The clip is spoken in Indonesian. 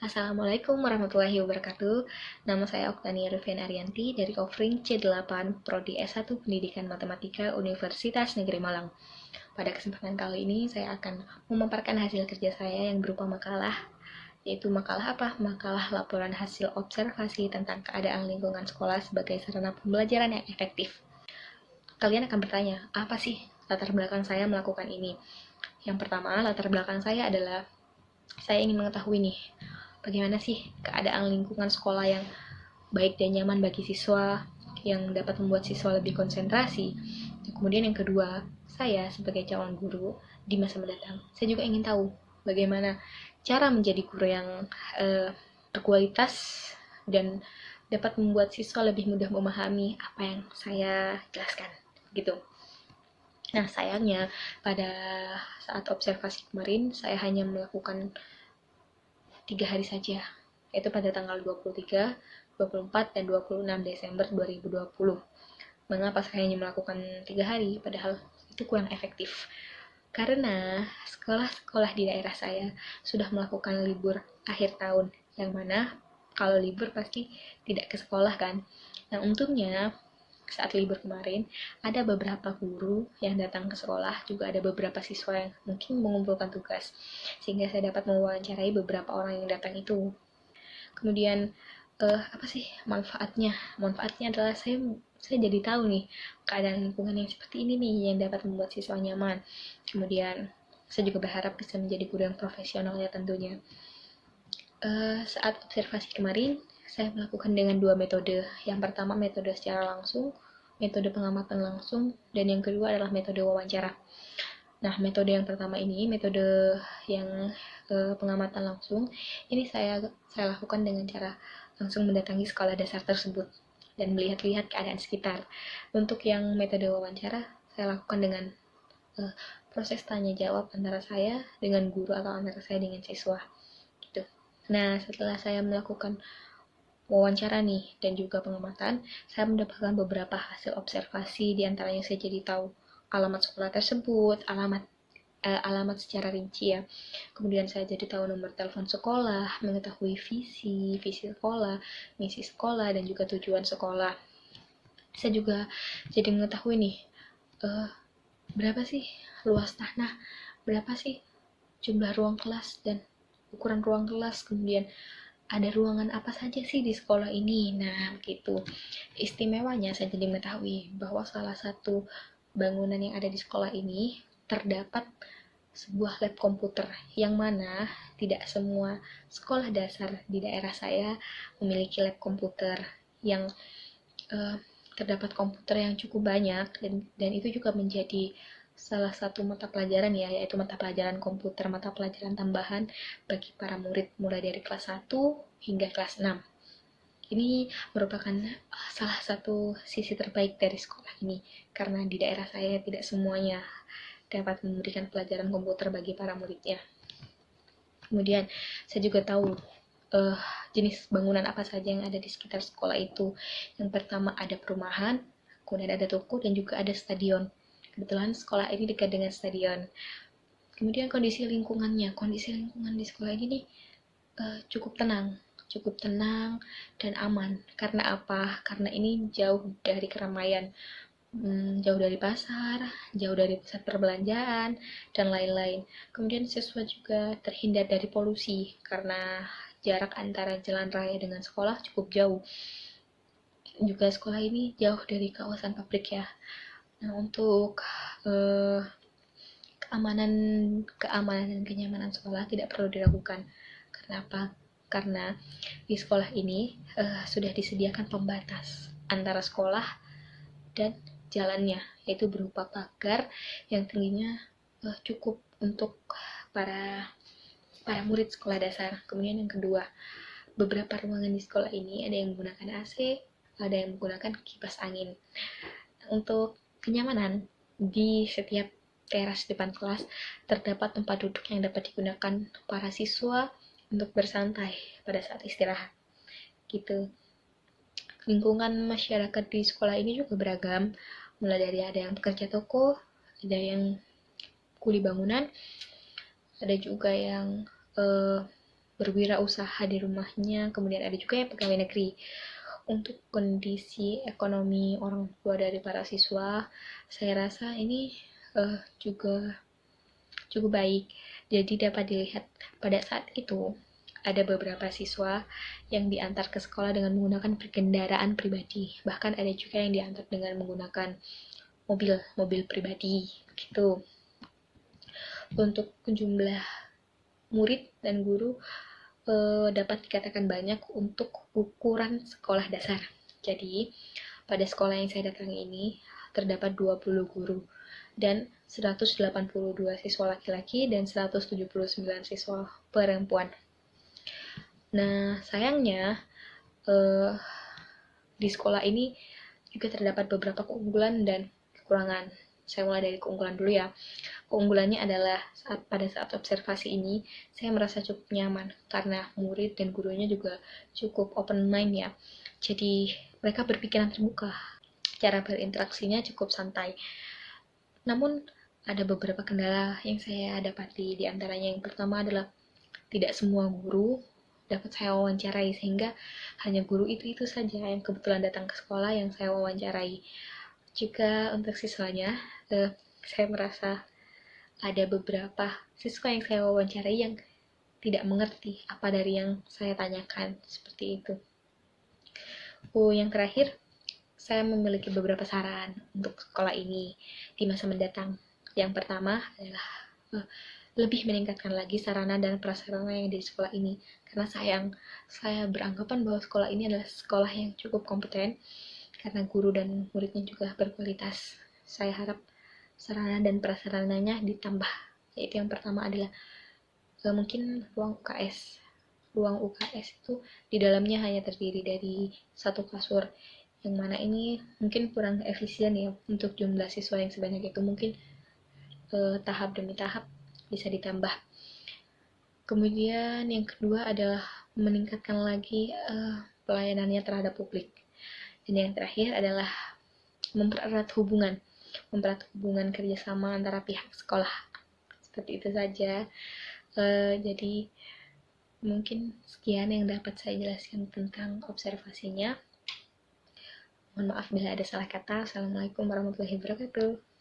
Assalamualaikum warahmatullahi wabarakatuh. Nama saya Oktania Rufian Arianti dari offering C8 Prodi S1 Pendidikan Matematika Universitas Negeri Malang. Pada kesempatan kali ini saya akan memaparkan hasil kerja saya yang berupa makalah, yaitu makalah apa? Makalah laporan hasil observasi tentang keadaan lingkungan sekolah sebagai sarana pembelajaran yang efektif. Kalian akan bertanya, apa sih latar belakang saya melakukan ini? Yang pertama, latar belakang saya adalah saya ingin mengetahui nih, bagaimana sih keadaan lingkungan sekolah yang baik dan nyaman bagi siswa, yang dapat membuat siswa lebih konsentrasi. Kemudian yang kedua, saya sebagai calon guru di masa mendatang, saya juga ingin tahu bagaimana cara menjadi guru yang berkualitas dan dapat membuat siswa lebih mudah memahami apa yang saya jelaskan, gitu. Nah, sayangnya pada saat observasi kemarin, saya hanya melakukan 3 hari saja, yaitu pada tanggal 23, 24, dan 26 Desember 2020. Mengapa saya hanya melakukan 3 hari, padahal itu kurang efektif? Karena sekolah-sekolah di daerah saya sudah melakukan libur akhir tahun, yang mana kalau libur pasti tidak ke sekolah kan. Nah, untungnya saat libur kemarin, ada beberapa guru yang datang ke sekolah, juga ada beberapa siswa yang mungkin mengumpulkan tugas, sehingga saya dapat mewawancarai beberapa orang yang datang itu. Kemudian, apa sih manfaatnya? Manfaatnya adalah saya jadi tahu nih keadaan lingkungan yang seperti ini nih yang dapat membuat siswa nyaman. Kemudian, saya juga berharap bisa menjadi guru yang profesional ya tentunya. Saat observasi kemarin, saya melakukan dengan 2 metode. Yang pertama metode secara langsung, metode pengamatan langsung, dan yang kedua adalah metode wawancara. Nah, metode yang pertama ini, metode yang pengamatan langsung, ini saya lakukan dengan cara langsung mendatangi sekolah dasar tersebut dan melihat-lihat keadaan sekitar. Untuk yang metode wawancara, saya lakukan dengan proses tanya jawab antara saya dengan guru atau antara saya dengan siswa. Gitu. Nah, setelah saya melakukan wawancara nih dan juga pengamatan, saya mendapatkan beberapa hasil observasi, diantaranya saya jadi tahu alamat sekolah tersebut, alamat secara rinci ya. Kemudian saya jadi tahu nomor telepon sekolah, mengetahui visi sekolah, misi sekolah, dan juga tujuan sekolah. Saya juga jadi mengetahui nih, berapa sih luas tanah, berapa sih jumlah ruang kelas dan ukuran ruang kelas, kemudian ada ruangan apa saja sih di sekolah ini. Nah, begitu. Istimewanya saya jadi mengetahui bahwa salah satu bangunan yang ada di sekolah ini terdapat sebuah lab komputer, yang mana tidak semua sekolah dasar di daerah saya memiliki lab komputer yang terdapat komputer yang cukup banyak, dan itu juga menjadi salah satu mata pelajaran ya, yaitu mata pelajaran komputer, mata pelajaran tambahan bagi para murid mulai dari kelas 1 hingga kelas 6. Ini merupakan salah satu sisi terbaik dari sekolah ini, karena di daerah saya tidak semuanya dapat memberikan pelajaran komputer bagi para muridnya. Kemudian saya juga tahu jenis bangunan apa saja yang ada di sekitar sekolah itu. Yang pertama ada perumahan, kemudian ada toko, dan juga ada stadion. Kebetulan sekolah ini dekat dengan stadion. Kemudian kondisi lingkungan di sekolah ini nih cukup tenang dan aman. Karena apa? Karena ini jauh dari keramaian, jauh dari pasar, jauh dari pusat perbelanjaan, dan lain-lain. Kemudian siswa juga terhindar dari polusi, karena jarak antara jalan raya dengan sekolah cukup jauh. Juga sekolah ini jauh dari kawasan pabrik ya. Nah, untuk keamanan dan kenyamanan sekolah tidak perlu diragukan. Kenapa? Karena di sekolah ini sudah disediakan pembatas antara sekolah dan jalannya, yaitu berupa pagar yang tingginya cukup untuk para murid sekolah dasar. Kemudian yang kedua, beberapa ruangan di sekolah ini ada yang menggunakan AC, ada yang menggunakan kipas angin. Untuk kenyamanan, di setiap teras depan kelas terdapat tempat duduk yang dapat digunakan para siswa untuk bersantai pada saat istirahat. Gitu. Lingkungan masyarakat di sekolah ini juga beragam, mulai dari ada yang pekerja toko, ada yang kuli bangunan, ada juga yang berwirausaha di rumahnya, kemudian ada juga yang pegawai negeri. Untuk kondisi ekonomi orang tua dari para siswa, saya rasa ini juga cukup baik. Jadi dapat dilihat pada saat itu ada beberapa siswa yang diantar ke sekolah dengan menggunakan kendaraan pribadi. Bahkan ada juga yang diantar dengan menggunakan mobil pribadi gitu. Untuk jumlah murid dan guru dapat dikatakan banyak untuk ukuran sekolah dasar. Jadi, pada sekolah yang saya datangi ini terdapat 20 guru dan 182 siswa laki-laki dan 179 siswa perempuan. Nah, sayangnya di sekolah ini juga terdapat beberapa keunggulan dan kekurangan. Saya mulai dari keunggulan dulu ya. Keunggulannya adalah pada saat observasi ini, saya merasa cukup nyaman karena murid dan gurunya juga cukup open mind ya. Jadi mereka berpikiran terbuka. Cara berinteraksinya cukup santai. Namun ada beberapa kendala yang saya dapati. Di antaranya yang pertama adalah tidak semua guru dapat saya wawancarai, sehingga hanya guru itu saja yang kebetulan datang ke sekolah yang saya wawancarai. Juga untuk siswanya, saya merasa ada beberapa siswa yang saya wawancarai yang tidak mengerti apa dari yang saya tanyakan, seperti itu. Yang terakhir, saya memiliki beberapa saran untuk sekolah ini di masa mendatang. Yang pertama adalah lebih meningkatkan lagi sarana dan prasarana yang di sekolah ini, karena saya beranggapan bahwa sekolah ini adalah sekolah yang cukup kompeten karena guru dan muridnya juga berkualitas. Saya harap sarana dan prasarananya ditambah, yaitu yang pertama adalah mungkin ruang UKS. Ruang UKS itu di dalamnya hanya terdiri dari satu kasur, yang mana ini mungkin kurang efisien ya untuk jumlah siswa yang sebanyak itu. Mungkin tahap demi tahap bisa ditambah. Kemudian yang kedua adalah meningkatkan lagi pelayanannya terhadap publik. Dan yang terakhir adalah mempererat hubungan kerjasama antara pihak sekolah. Seperti itu saja. Jadi mungkin sekian yang dapat saya jelaskan tentang observasinya. Mohon maaf bila ada salah kata. Assalamualaikum warahmatullahi wabarakatuh.